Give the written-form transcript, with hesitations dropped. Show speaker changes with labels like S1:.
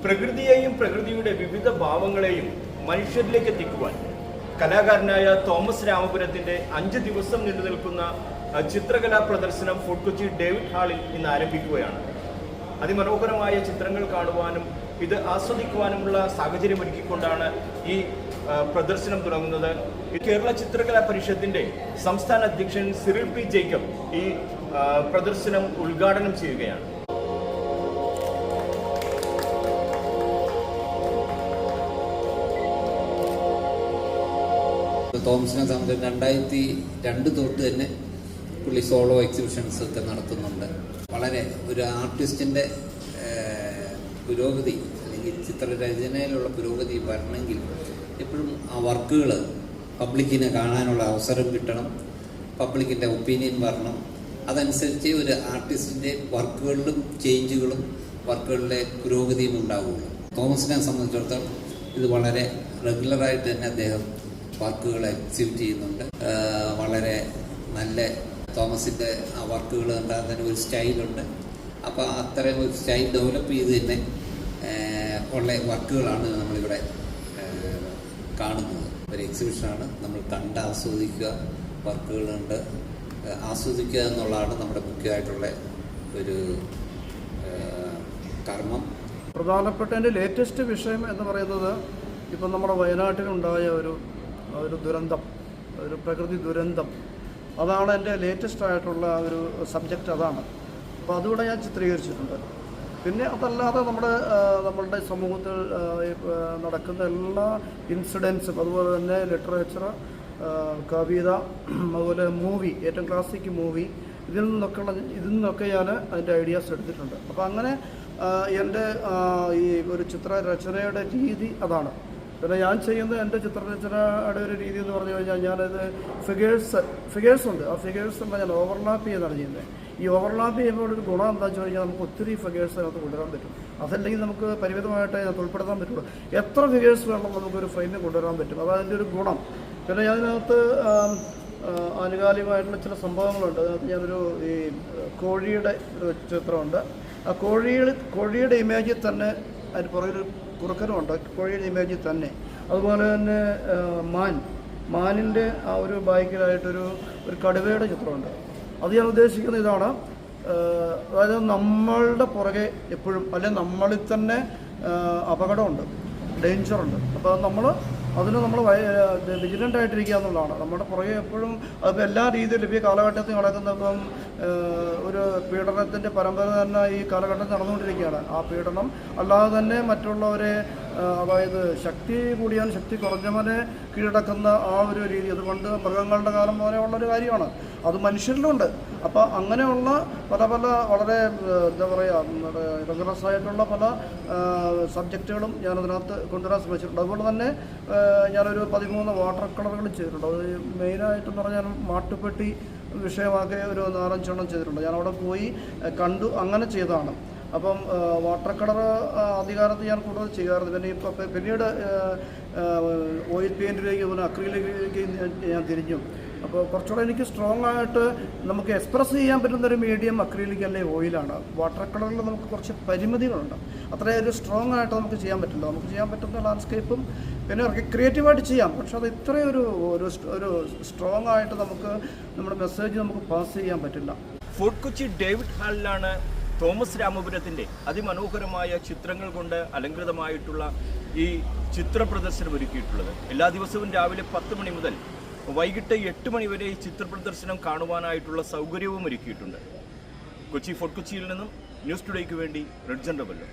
S1: പ്രകൃതിയെയും പ്രകൃതിയുടെ വിവിധ ഭാവങ്ങളെയും മനുഷ്യരിലേക്ക് എത്തിക്കുവാൻ കലാകാരനായ തോമസ് രാമപുരത്തിന്റെ 5 ദിവസം നീണ്ടുനിൽക്കുന്ന ചിത്രകലാ പ്രദർശനം ഫോർട്ട് കൊച്ചി ഡേവിഡ് ഹാളിൽ ഇന്ന് ആരംഭിക്കുകയാണ്. അതിമനോഹരമായ ചിത്രങ്ങൾ കാണുവാനും ഇത് ആസ്വദിക്കുവാനുമുള്ള സാഹചര്യം ഒരുക്കിക്കൊണ്ടാണ് ഈ പ്രദർശനം തുടങ്ങുന്നത്. കേരള ചിത്രകലാ പരിഷത്തിന്റെ സംസ്ഥാന അധ്യക്ഷൻ സിറിൽ പി ജേക്കബ് ഈ പ്രദർശനം ഉദ്ഘാടനം ചെയ്യുകയാണ്.
S2: തോമസിനെ സംബന്ധിച്ച് 2002 തൊട്ട് തന്നെ പുള്ളി സോളോ എക്സിബിഷൻസ് ഒക്കെ നടത്തുന്നുണ്ട്. വളരെ ഒരു ആർട്ടിസ്റ്റിൻ്റെ പുരോഗതി അല്ലെങ്കിൽ ചിത്രരചനയിലുള്ള പുരോഗതി വരണമെങ്കിൽ എപ്പോഴും ആ വർക്കുകൾ പബ്ലിക്കിനെ കാണാനുള്ള അവസരം കിട്ടണം, പബ്ലിക്കിൻ്റെ ഒപ്പീനിയൻ വരണം. അതനുസരിച്ച് ഒരു ആർട്ടിസ്റ്റിൻ്റെ വർക്കുകളിലും ചേഞ്ചുകളും വർക്കുകളിലെ പുരോഗതിയും ഉണ്ടാവുകയുള്ളൂ. തോമസിനെ സംബന്ധിച്ചിടത്തോളം ഇത് വളരെ റെഗുലറായിട്ട് തന്നെ അദ്ദേഹം വർക്കുകൾ എക്സിബിറ്റ് ചെയ്യുന്നുണ്ട്. വളരെ നല്ല തോമസിൻ്റെ ആ വർക്കുകൾ കണ്ടാൽ തന്നെ ഒരു സ്റ്റൈലുണ്ട്. അപ്പോൾ അത്രയും ഒരു സ്റ്റൈൽ ഡെവലപ്പ് ചെയ്ത് തന്നെ ഉള്ള വർക്കുകളാണ് നമ്മളിവിടെ കാണുന്നത്. ഒരു എക്സിബിഷനാണ്, നമ്മൾ കണ്ട് ആസ്വദിക്കുക, വർക്കുകളുണ്ട്, ആസ്വദിക്കുക എന്നുള്ളതാണ് നമ്മുടെ മുഖ്യമായിട്ടുള്ള ഒരു കർമ്മം.
S3: പ്രധാനപ്പെട്ട എൻ്റെ ലേറ്റസ്റ്റ് വിഷയം എന്ന് പറയുന്നത് ഇപ്പം നമ്മുടെ വയനാട്ടിലുണ്ടായ ഒരു ദുരന്തം, ഒരു പ്രകൃതി ദുരന്തം, അതാണ് എൻ്റെ ലേറ്റസ്റ്റ് ആയിട്ടുള്ള ഒരു സബ്ജക്റ്റ് അതാണ്. അപ്പോൾ അതുകൂടെ ഞാൻ ചിത്രീകരിച്ചിട്ടുണ്ട്. പിന്നെ അതല്ലാതെ നമ്മളുടെ സമൂഹത്തിൽ നടക്കുന്ന എല്ലാ ഇൻസിഡൻസും, അതുപോലെ തന്നെ ലിറ്ററേച്ചർ, കവിത, അതുപോലെ മൂവി, ഏറ്റവും ക്ലാസിക് മൂവി, ഇതിൽ നിന്നൊക്കെ ഞാൻ അതിൻ്റെ ഐഡിയാസ് എടുത്തിട്ടുണ്ട്. അപ്പോൾ അങ്ങനെ എൻ്റെ ഈ ഒരു ചിത്രരചനയുടെ രീതി അതാണ്. പിന്നെ ഞാൻ ചെയ്യുന്ന എൻ്റെ ചിത്രരചനയുടെ ഒരു രീതി എന്ന് പറഞ്ഞു കഴിഞ്ഞാൽ ഞാനത് ഫിഗേഴ്സ് ഉണ്ട്. ആ ഫിഗേഴ്സ് എല്ലാം ഞാൻ ഓവർലാപ്പ് ചെയ്യുന്നതാണ് ചെയ്യുന്നത്. ഈ ഓവർലാപ്പ് ചെയ്യുമ്പോൾ ഒരു ഗുണം എന്താണെന്ന് ചോദിച്ചാൽ നമുക്ക് ഒത്തിരി ഫിഗേഴ്സ് അതിനകത്ത് കൊണ്ടുവരാൻ പറ്റും. അതല്ലെങ്കിൽ നമുക്ക് പരിമിതമായിട്ട് അതിനകത്ത് ഉൾപ്പെടുത്താൻ പറ്റുള്ളൂ. എത്ര ഫിഗേഴ്സ് വേണം നമുക്കൊരു ഫ്രെയിമിൽ കൊണ്ടുവരാൻ പറ്റും. അതായതിൻ്റെ ഒരു ഗുണം. പിന്നെ അതിനകത്ത് ആനുകാലികമായിട്ടുള്ള ചില സംഭവങ്ങളുണ്ട്. അതിനകത്ത് ഞാനൊരു ഈ കോഴിയുടെ ഒരു ചിത്രമുണ്ട്. ആ കോഴിയുടെ ഇമേജിൽ തന്നെ അതിന് പുറകിൽ കുറുക്കനുണ്ട്, കോഴിയുടെ ഇമേജിൽ തന്നെ. അതുപോലെ തന്നെ മാനിൻ്റെ ആ ഒരു ബാക്കിലായിട്ടൊരു കടുവയുടെ ചിത്രമുണ്ട്. അത് ഞാൻ ഉദ്ദേശിക്കുന്ന ഇതാണ്, അതായത് നമ്മളുടെ പുറകെ എപ്പോഴും അല്ലെങ്കിൽ നമ്മളിൽ തന്നെ അപകടമുണ്ട്, ഡേഞ്ചറുണ്ട്. അപ്പോൾ അതിന് നമ്മൾ വിജിലൻ്റ് ആയിട്ടിരിക്കുക എന്നുള്ളതാണ്. നമ്മുടെ പുറകെ എപ്പോഴും അതിപ്പോൾ എല്ലാ രീതിയിലും ഇപ്പോൾ ഈ കാലഘട്ടത്തിൽ നടക്കുന്ന ഇപ്പം ഒരു പീഡനത്തിൻ്റെ പരമ്പര തന്നെ ഈ കാലഘട്ടത്തിൽ നടന്നുകൊണ്ടിരിക്കുകയാണ്. ആ പീഡനം അല്ലാതെ തന്നെ മറ്റുള്ളവരെ, അതായത് ശക്തി കൂടിയാൽ ശക്തി കുറഞ്ഞവനെ കീഴടക്കുന്ന ആ ഒരു രീതി, അതുകൊണ്ട് മൃഗങ്ങളുടെ കാലം പോലെയുള്ളൊരു കാര്യമാണ്. അത് മനുഷ്യരിലുണ്ട്. അപ്പോൾ അങ്ങനെയുള്ള പല വളരെ എന്താ പറയുക റെഗുലസ് ആയിട്ടുള്ള പല സബ്ജക്റ്റുകളും ഞാനതിനകത്ത് കൊണ്ടുവരാൻ ശ്രമിച്ചിട്ടുണ്ട്. അതുപോലെ തന്നെ ഞാനൊരു 13 വാട്ടർ കളറുകൾ ചെയ്തിട്ടുണ്ട്. അത് മെയിനായിട്ടെന്ന് പറഞ്ഞാൽ മാട്ടുപ്പെട്ടി വിഷയമാക്കി ഒരു 4-5 എണ്ണം ചെയ്തിട്ടുണ്ട്. ഞാനവിടെ പോയി കണ്ടു, അങ്ങനെ ചെയ്തതാണ്. അപ്പം വാട്ടർ കളർ അധികാരത്തിൽ ഞാൻ കൂടുതൽ ചെയ്യാറുണ്ട്. പിന്നെ പിന്നീട് ഓയിൽ പെയിൻറ്റിലേക്ക്, പിന്നെ അക്രിലിലേക്ക് ഞാൻ തിരിഞ്ഞു. അപ്പോൾ കുറച്ചുകൂടെ എനിക്ക് സ്ട്രോങ് ആയിട്ട് നമുക്ക് എക്സ്പ്രസ് ചെയ്യാൻ പറ്റുന്നൊരു മീഡിയം അക്രിലിക് അല്ലെങ്കിൽ ഓയിലാണ്. വാട്ടർ കളറിൽ നമുക്ക് കുറച്ച് പരിമിതികളുണ്ട്. അത്രയൊരു സ്ട്രോങ് ആയിട്ട് നമുക്ക് ചെയ്യാൻ പറ്റില്ല. നമുക്ക് ചെയ്യാൻ പറ്റുന്ന ലാൻഡ്സ്കേപ്പും പിന്നെ ക്രിയേറ്റീവായിട്ട് ചെയ്യാം. പക്ഷെ അത് ഇത്രയും ഒരു സ്ട്രോങ് ആയിട്ട് നമുക്ക് നമ്മുടെ മെസ്സേജ് നമുക്ക് പാസ് ചെയ്യാൻ പറ്റില്ല.
S1: ഫോർട്ട് കൊച്ചി ഡേവിഡ് ഹാളിലാണ് തോമസ് രാമപുരത്തിൻ്റെ അതിമനോഹരമായ ചിത്രങ്ങൾ കൊണ്ട് അലങ്കൃതമായിട്ടുള്ള ഈ ചിത്ര പ്രദർശനം ഒരുക്കിയിട്ടുള്ളത്. എല്ലാ ദിവസവും രാവിലെ 10 മണി മുതൽ വൈകിട്ട് 8 മണി വരെ ഈ ചിത്ര പ്രദർശനം കാണുവാനായിട്ടുള്ള സൗകര്യവും ഒരുക്കിയിട്ടുണ്ട്. ഫോർട്ട് കൊച്ചിയിൽ നിന്നും ന്യൂസ് ടുഡേക്ക് വേണ്ടി റെഡ്ജൻ റബല്ലോ.